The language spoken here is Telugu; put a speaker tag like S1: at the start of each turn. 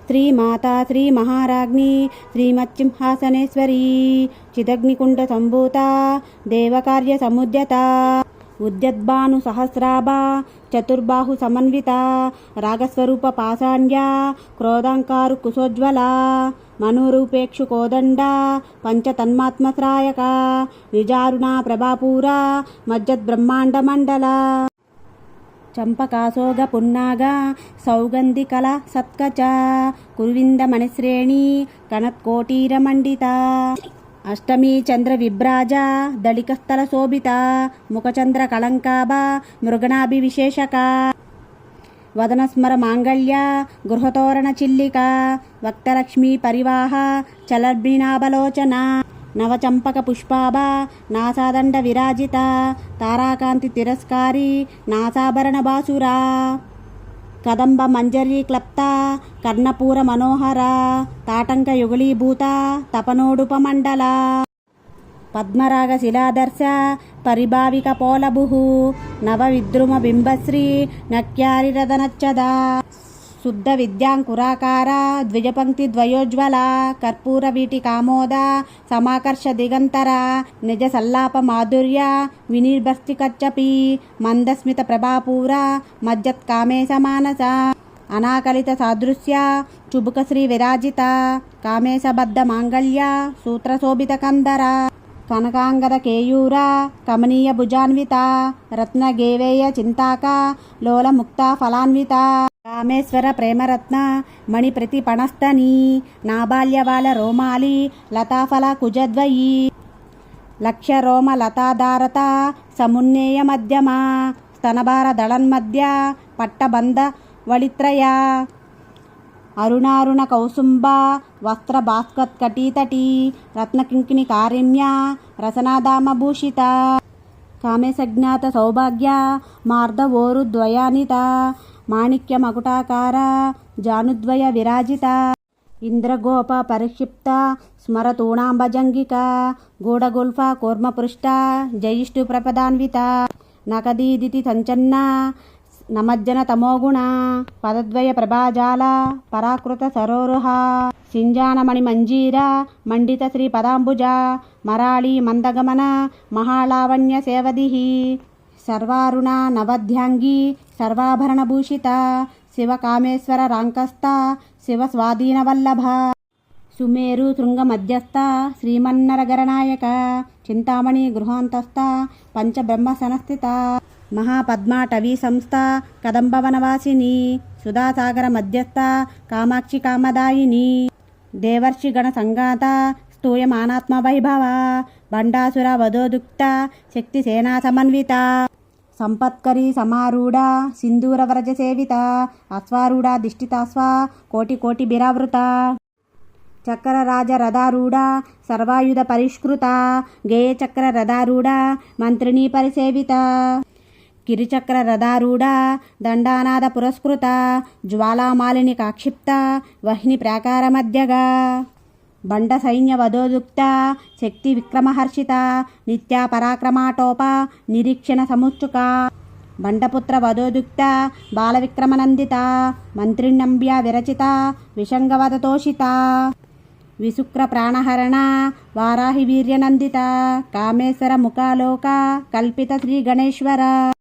S1: శ్రీమాతా శ్రీ మహారాజ్ఞి శ్రీమత్సింహాసనేశ్వరీ చిదగ్నికుండ సంభూత దేవకార్య సముద్యత ఉద్యద్భాను సహస్రాభా చతుర్బాహు సమన్విత రాగస్వరూప పాషాణ్య క్రోధాంకారు కుశోజ్వల మనోరూపేక్షు కోదండ పంచతన్మాత్మశ్రాయక నిజారుణ ప్రభాపూర మజ్జద్బ్రహ్మాండ మండల చంపకాసోగ పున్నాగ సౌగంధికల సత్కచ కురువింద మణిశ్రేణి కనత్కోటీర మండిత అష్టమి చంద్ర విభ్రాజ దళికస్థల శోభిత ముఖచంద్ర కళంకాభ మృగనాభి విశేషక వదనస్మర మాంగళ్య గృహతోరణ చిల్లిక వక్తలక్ష్మీ పరివాహ చలర్భినాభలోచన నవచంపక పుష్పాభ నాసాదండ విరాజిత తారాకాంతి తిరస్కారి నాసాభరణ బాసురా కదంబ మంజరీ క్లప్త కర్ణపూర మనోహర తాటంక యుగళీభూత తపనోడుపమండల పద్మరాగ శిలాదర్శ పరిభావిక పోలభు నవ విద్రుమ బింబశ్రీ నక్యారిరదనచ్చద శుద్ధ విద్యాంకురాకార ద్విజపంక్తి ద్వయోజ్వల కర్పూర వీటి కామోద సమాకర్ష దిగంతర నిజ సల్లాప మాధుర్య వినిర్భస్తి కచ్చపి మందస్మిత ప్రభాపూర మజ్జత్ కామేశ మానస అనాకలిత సాదృశ్య చుబుక శ్రీ విరాజిత కామేశబద్ధ మాంగళ్య సూత్రశోభిత కందర కనకాంగద కేయూర కమనీయ భుజాన్విత రత్న గేవేయ చింతాక లోల ముక్త ఫలాన్విత కామేశ్వర ప్రేమరత్న మణి ప్రతిపణస్తని నాబాల్యవాల రోమాలి లతాఫల కుజద్వయీ లక్ష రోమ లతాధారత సమున్నేయ మధ్యమ స్తనభార దళన్మధ్య పట్టబంధ వళిత్రయ అరుణారుణ కౌసుంబ వస్త్ర భాస్కత్కటీతటీ రత్నకింకిణి కారిణ్య రసనాదామభూషిత కామేశజ్ఞాత సౌభాగ్య మార్ధవోరుద్వయానిత మాణిక్య మకుటాకార జానుద్వయ విరాజిత ఇంద్రగోప పరిక్షిప్త స్మరతూణాంబజంగిక గూఢగుల్ఫ కూర్మపృష్ట జయిష్టు ప్రపదాన్విత నకదీదితి సంచన్న నమజ్జన తమోగుణ పదద్వయ ప్రభాజాల పరాకృత సరోరుహ సింజానమణి మంజీర మండిత శ్రీ పదాంబుజ మరాళీ మందగమన మహాలావణ్య సేవదిహి సర్వారుణ నవధ్యాంగి సర్వాభరణభూషిత శివకామేశ్వర రాంకస్థ శివ స్వాధీన వల్లభ సుమేరు శృంగ మధ్యస్థ శ్రీమన్నరగరనాయక చింతామణి గృహాంతస్థ పంచబ్రహ్మ సనస్థిత మహాపద్మాటవీ సంస్థ కదంబవనవాసిని సుధాసాగర మధ్యస్థ కామాక్షి కామదాయిని దేవర్షి గణ సంగాత స్తూయమానాత్మ వైభవ బండాసుర వధోదుక్త శక్తి సేనా సమన్విత సంపత్కరీ సమారూఢ సింధూర వ్రజ సేవిత అశ్వారూఢ దిష్టితాశ్వ కోటి కోటి బిరావృత చక్ర రాజ రథారూఢ సర్వాయుధ పరిష్కృత గేయ చక్ర రథారూఢ మంత్రిణీ పరిసేవిత గిరిచక్ర రథారూఢ దండానాద పురస్కృత జ్వాలామాలిని కాక్షిప్త వహ్ని ప్రాకార మధ్యగా బండ సైన్య వధోదుక్త శక్తి విక్రమహర్షిత నిత్యా పరాక్రమాటోప నిరీక్షణ సముచ్చుక బండపుత్ర వధోదుక్త బాలవిక్రమనందిత మంత్రిణంబ్య విరచిత విషంగవదతోషిత విశుక్ర ప్రాణహరణ వారాహి వీర్యనందిత కామేశ్వర ముఖాలోక కల్పిత శ్రీ గణేశ్వర